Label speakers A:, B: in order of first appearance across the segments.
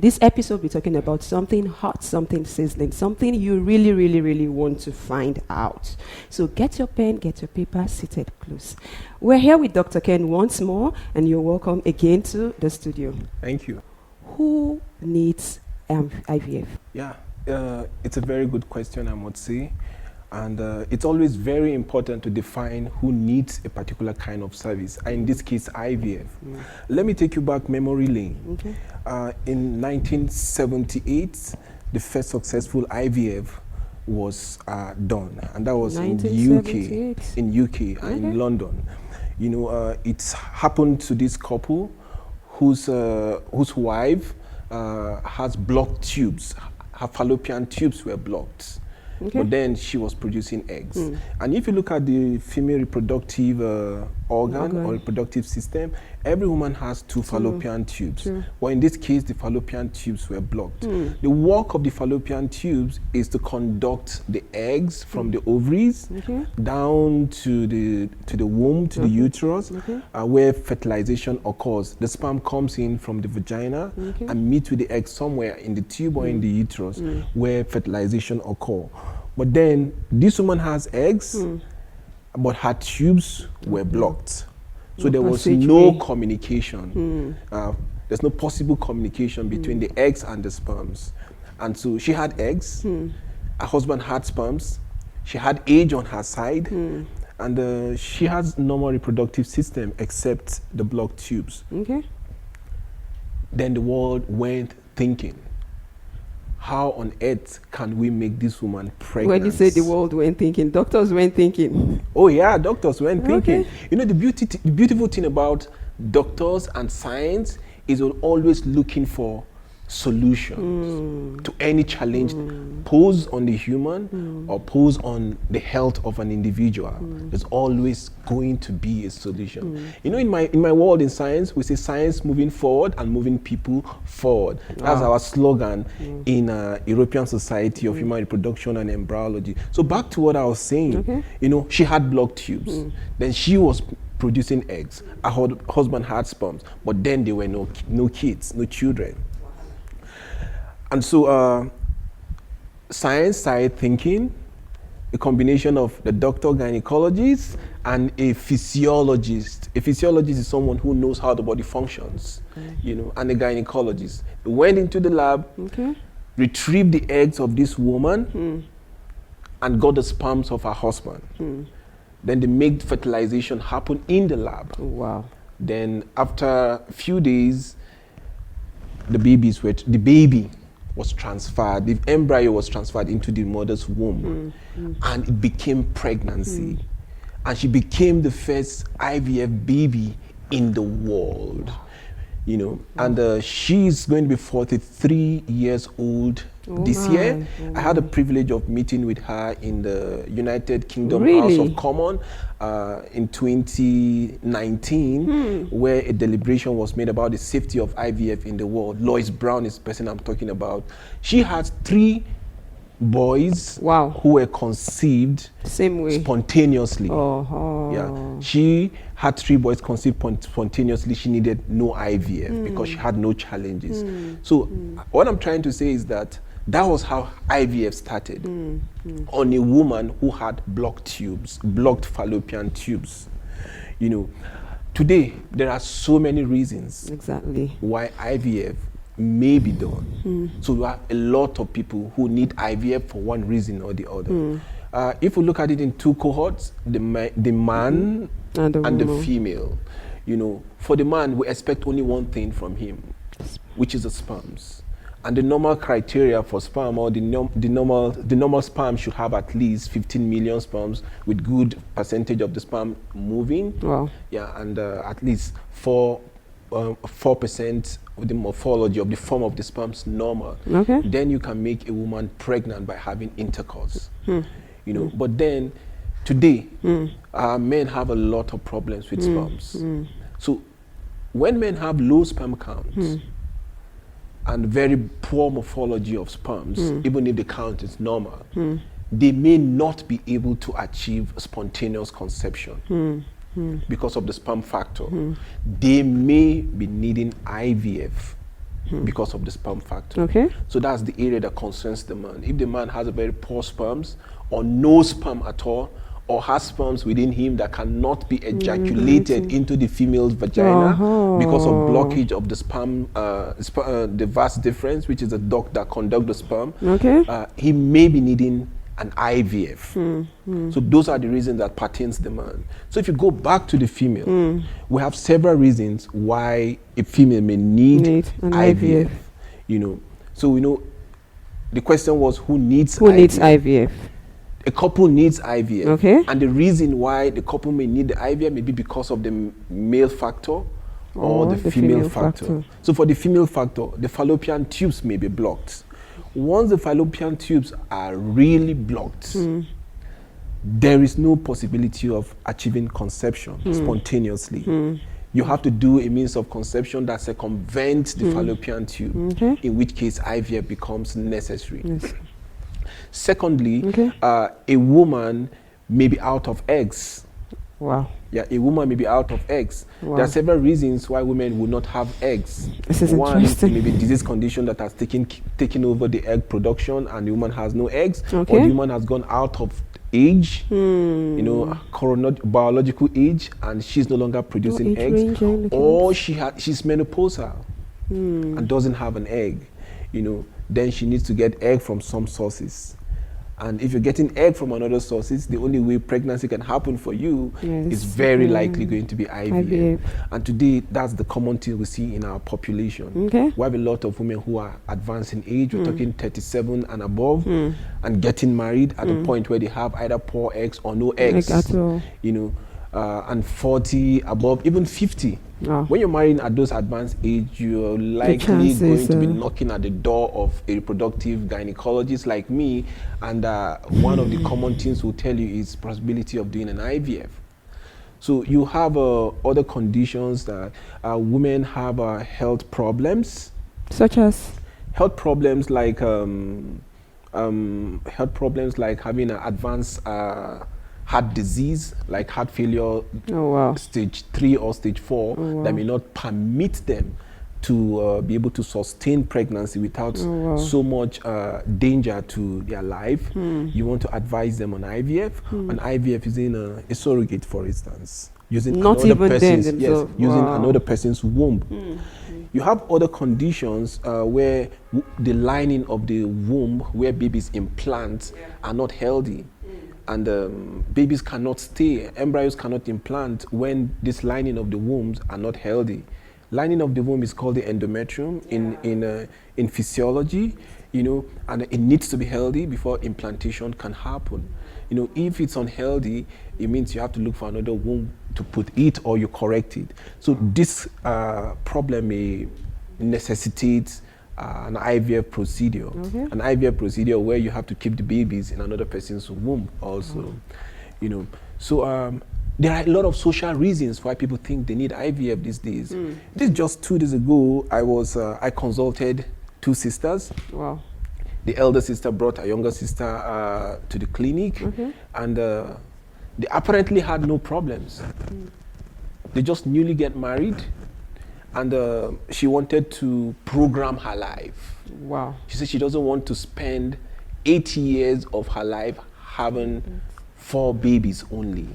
A: This episode we're talking about something hot, something sizzling, something you really, really, really want to find out. So get your pen, get your paper, seated close. We're here with Dr. Ken once more, and you're welcome again to the studio.
B: Thank you.
A: Who needs IVF?
B: Yeah, it's a very good question, I must say. And it's always very important to define who needs a particular kind of service, in this case, IVF. Let me take you back memory lane.
A: Okay.
B: In 1978, the first successful IVF was done, and that was in the UK, in London. You know, it's happened to this couple whose wife has blocked tubes. Her fallopian tubes were blocked. Okay. But then she was producing eggs. And if you look at the female reproductive organ or reproductive system, every woman has two fallopian tubes. But in this case, the fallopian tubes were blocked. The work of the fallopian tubes is to conduct the eggs from the ovaries down to the womb, to the uterus, where fertilization occurs. The sperm comes in from the vagina and meets with the egg somewhere in the tube or in the uterus, where fertilization occurs. But then this woman has eggs, but her tubes were blocked. So there was no communication. There's no possible communication between the eggs and the sperms. And so she had eggs, her husband had sperms, she had age on her side, and she has normal reproductive system except the blocked tubes.
A: Okay.
B: Then the world went thinking, how on earth can we make this woman pregnant?
A: When you say the world went thinking, doctors went thinking.
B: Oh yeah, doctors went thinking. You know, the beautiful thing about doctors and science is we're always looking for solutions to any challenge posed on the human or posed on the health of an individual. There's always going to be a solution. You know, in my world in science, we say science moving forward and moving people forward. That's our slogan in European Society of Human Reproduction and Embryology. So back to what I was saying, you know, she had blocked tubes. Then she was producing eggs. Her husband had sperms, but then there were no kids, no children. And so science started thinking, a combination of the doctor gynecologist and a physiologist. A physiologist is someone who knows how the body functions, you know, and a gynecologist. They went into the lab, retrieved the eggs of this woman, and got the sperms of her husband. Then they made fertilization happen in the lab.
A: Wow.
B: Then after a few days, the baby was transferred, the embryo was transferred into the mother's womb, and it became pregnancy. And she became the first IVF baby in the world, you know. And she's going to be 43 years old this year. I had the privilege of meeting with her in the United Kingdom House of Commons in 2019, where a deliberation was made about the safety of IVF in the world. Lois Brown is the person I'm talking about. She has 3 boys who were conceived spontaneously. Yeah, she had 3 boys conceived spontaneously. She needed no IVF because she had no challenges. So what I'm trying to say is that was how IVF started on a woman who had blocked fallopian tubes. You know, today there are so many reasons why IVF may be done. So you have a lot of people who need IVF for one reason or the other. If we look at it in 2 cohorts, the man and the female, you know, for the man, we expect only one thing from him, which is the sperms. And the normal criteria for sperm, or the normal sperm should have at least 15 million sperms with good percentage of the sperm moving. Yeah, and at least 4% of the morphology of the form of the sperms normal. Then you can make a woman pregnant by having intercourse. You know, but then today, men have a lot of problems with sperms. So when men have low sperm counts and very poor morphology of sperms, even if the count is normal, they may not be able to achieve spontaneous conception because of the sperm factor. They may be needing IVF because of the sperm factor.
A: Okay.
B: So that's the area that concerns the man. If the man has a very poor sperms or no sperm at all, or has sperms within him that cannot be ejaculated into the female's vagina because of blockage of the sperm, the vas deferens, which is the duct that conducts the sperm, he may be needing an IVF. So those are the reasons that pertains the man. So if you go back to the female, we have several reasons why a female may need an IVF. You know, so we know the question was who needs
A: IVF?
B: A couple needs IVF.
A: Okay.
B: And the reason why the couple may need the IVF may be because of the male factor or the female factor. So for the female factor, the fallopian tubes may be blocked. Once the fallopian tubes are really blocked, there is no possibility of achieving conception spontaneously. You have to do a means of conception that circumvents the fallopian tube, in which case IVF becomes necessary. Yes. Secondly, a woman may be out of eggs.
A: Wow.
B: Yeah, a woman may be out of eggs. Wow. There are several reasons why women will not have eggs.
A: This is
B: One,
A: interesting.
B: maybe disease condition that has taken over the egg production and the woman has no eggs, or the woman has gone out of age, you know, biological age, and she's no longer producing eggs, or she's menopausal and doesn't have an egg, you know, then she needs to get egg from some sources. And if you're getting egg from another sources, the only way pregnancy can happen for you is very likely going to be IVF. And today, that's the common thing we see in our population. We have a lot of women who are advanced in age. We're talking 37 and above, and getting married at the point where they have either poor eggs or no eggs. You know, and 40 above, even 50. When you're marrying at those advanced age, you're likely going to be knocking at the door of a reproductive gynecologist like me, and one of the common things we'll tell you is possibility of doing an IVF. So you have other conditions that women have health problems,
A: such as
B: health problems like having an advanced heart disease, like heart failure, stage 3 or stage 4, that may not permit them to be able to sustain pregnancy without so much danger to their life. You want to advise them on IVF. On IVF using a surrogate, for instance, using another person's womb. You have other conditions where the lining of the womb, where babies implant, are not healthy. And babies cannot stay, embryos cannot implant when this lining of the wombs are not healthy. Lining of the womb is called the endometrium in physiology, you know, and it needs to be healthy before implantation can happen. You know, if it's unhealthy, it means you have to look for another womb to put it, or you correct it. So this problem may necessitate an IVF procedure, an IVF procedure where you have to keep the babies in another person's womb also, you know. So there are a lot of social reasons why people think they need IVF these days. This just 2 days ago, I consulted 2 sisters.
A: Wow.
B: The elder sister brought her younger sister to the clinic, and they apparently had no problems. They just newly get married, and she wanted to program her life.
A: Wow.
B: She said she doesn't want to spend 80 years of her life having 4 babies only.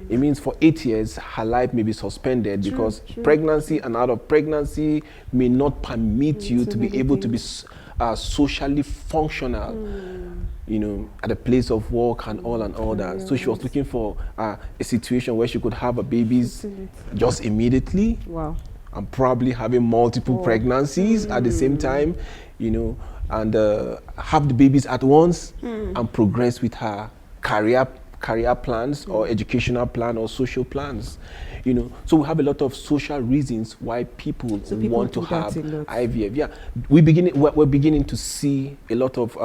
B: It means for 8 years, her life may be suspended because pregnancy and out of pregnancy may not permit you to be able to be socially functional, you know, at a place of work and all that. So she was looking for a situation where she could have her babies just immediately.
A: Wow.
B: And probably having multiple pregnancies at the same time, you know, and have the babies at once and progress with her career plans or educational plan or social plans, you know. So we have a lot of social reasons why people want to have IVF. Yeah, we're beginning to see a lot of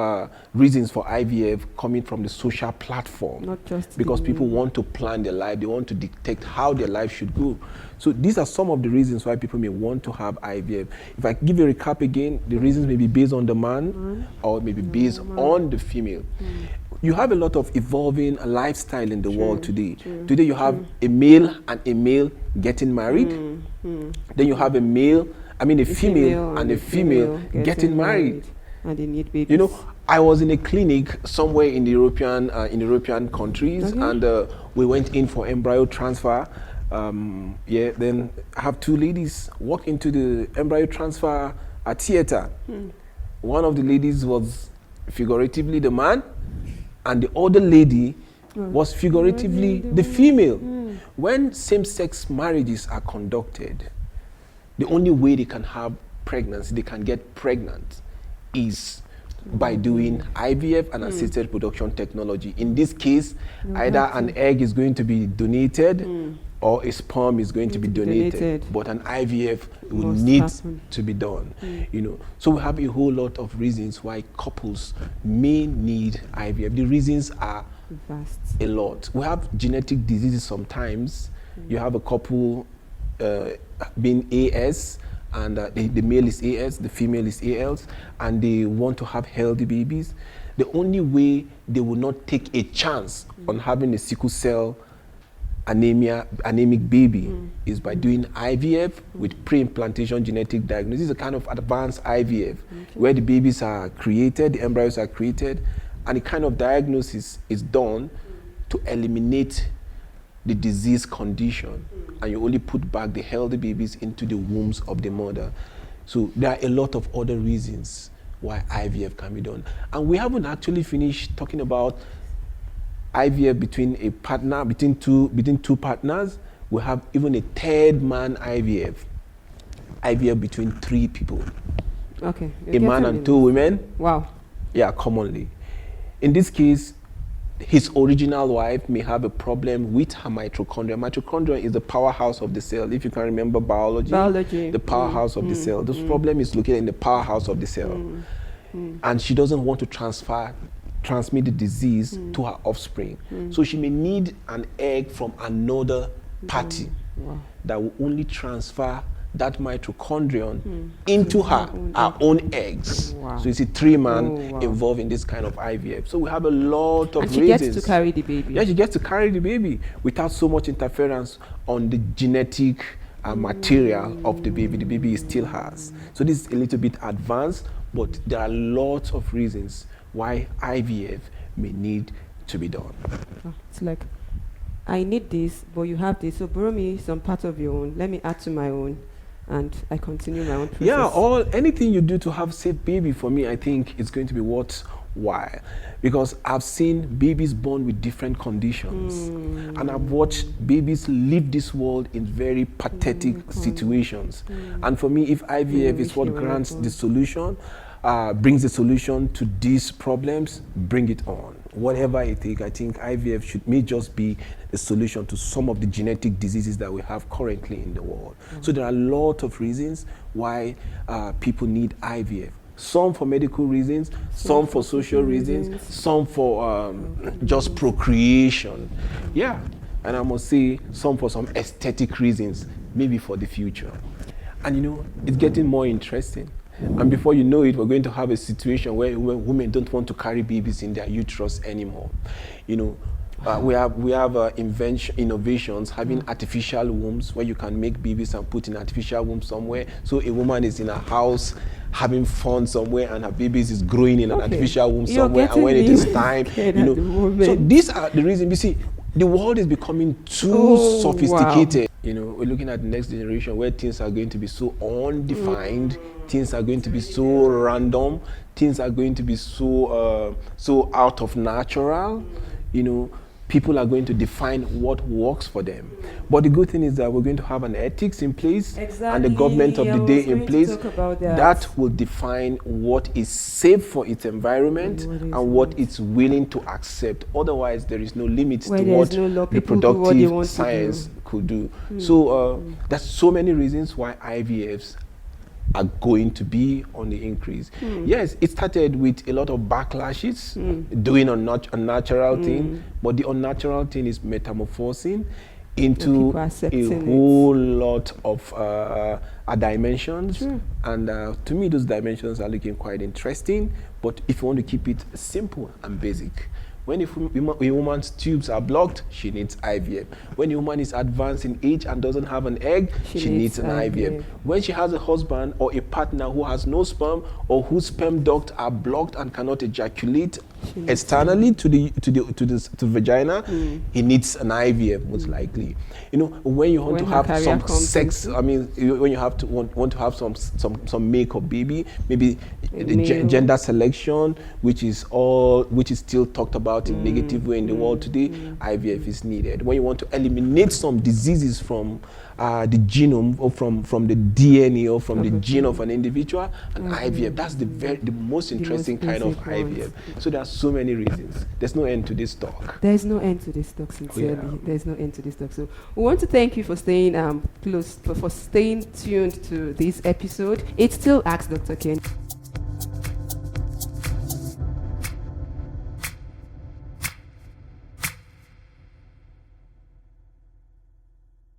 B: reasons for IVF coming from the social platform.
A: Not just
B: because people want to plan their life, they want to dictate how their life should go. So these are some of the reasons why people may want to have IVF. If I give you a recap again, the reasons may be based on the man or maybe based on the female. You have a lot of evolving lifestyle in the world today. Today you have a male and a male getting married. Then you have a male I mean a female and a female getting married.
A: And they need babies.
B: You know, I was in a clinic somewhere in the European countries, and we went in for embryo transfer. Then I have two ladies walk into the embryo transfer theater. One of the ladies was figuratively the man, and the other lady was figuratively the female. When same-sex marriages are conducted, the only way they can have pregnancy, they can get pregnant, is by doing IVF and assisted reproduction technology. In this case, either an egg is going to be donated or a sperm is going to be donated, but an IVF will need to be done. You know, so we have a whole lot of reasons why couples may need IVF. The reasons are
A: vast.
B: A lot. We have genetic diseases sometimes. You have a couple being AS, and the male is AS, the female is ALs, and they want to have healthy babies. The only way they will not take a chance on having a sickle cell anemic baby is by doing IVF with pre-implantation genetic diagnosis. This is a kind of advanced IVF where the babies are created, the embryos are created, and the kind of diagnosis is done to eliminate the disease condition, and you only put back the healthy babies into the wombs of the mother. So there are a lot of other reasons why IVF can be done. And we haven't actually finished talking about IVF between a partner, between two partners. We have even a third man IVF. IVF between three people.
A: Okay.
B: A man and two women.
A: Wow.
B: Yeah, commonly. In this case, his original wife may have a problem with her mitochondria. Mitochondria is the powerhouse of the cell. If you can remember biology. The powerhouse of the cell. This problem is located in the powerhouse of the cell. And she doesn't want to transmit the disease to her offspring. So she may need an egg from another party that will only transfer that mitochondrion into her own eggs. So you see three men involved in this kind of IVF. So we have a lot of reasons.
A: And she gets to carry the baby.
B: Yeah, she gets to carry the baby without so much interference on the genetic material of the baby. The baby still has. So this is a little bit advanced, but there are lots of reasons why IVF may need to be done.
A: It's like, I need this, but you have this, so borrow me some part of your own. Let me add to my own, and I continue my own process.
B: Yeah, anything you do to have safe baby, for me, I think it's going to be worthwhile, because I've seen babies born with different conditions, and I've watched babies leave this world in very pathetic situations. And for me, if IVF is what grants the solution, brings the solution to these problems, bring it on. Whatever it takes, I think IVF may just be the solution to some of the genetic diseases that we have currently in the world. So there are a lot of reasons why people need IVF. Some for medical reasons, some for social reasons, some for just procreation. Yeah, and I must say some for some aesthetic reasons, maybe for the future. And you know, it's getting more interesting. And before you know it, we're going to have a situation where women don't want to carry babies in their uterus anymore. You know, we have innovations, having artificial wombs where you can make babies and put in artificial womb somewhere. So a woman is in a house having fun somewhere, and her babies is growing in an artificial womb somewhere. And when it is time, you know. So these are the reasons. You see, the world is becoming too sophisticated. You know, we're looking at the next generation where things are going to be so undefined, things are going to be so random, things are going to be so out of natural. You know, people are going to define what works for them. But the good thing is that we're going to have an ethics in place and the government of the day in place that will define what is safe for its environment and what it's willing to accept. Otherwise, there is no limit to what reproductive science could do. So there's so many reasons why IVFs are going to be on the increase. Yes, it started with a lot of backlashes, doing a unnatural thing, but the unnatural thing is metamorphosing into a whole lot of dimensions. And to me, those dimensions are looking quite interesting. But if you want to keep it simple and basic, When a woman's tubes are blocked, she needs IVF. When a woman is advanced in age and doesn't have an egg, she needs an IVF. When she has a husband or a partner who has no sperm or whose sperm ducts are blocked and cannot ejaculate externally to the vagina, he needs an IVF most likely. You know, when you want to have some sex, I mean, when you have to want to have some make-up baby, maybe the gender selection, which is still talked about in negative way in the world today, IVF is needed. When you want to eliminate some diseases from the genome or from the DNA or from the gene of an individual, an IVF, that's the most interesting kind of IVF. So there are so many reasons. There's no end to this talk.
A: There's no end to this talk, sincerely. There's no end to this talk. So we want to thank you for staying close, for staying tuned to this episode. It's still Ask Dr. Ken.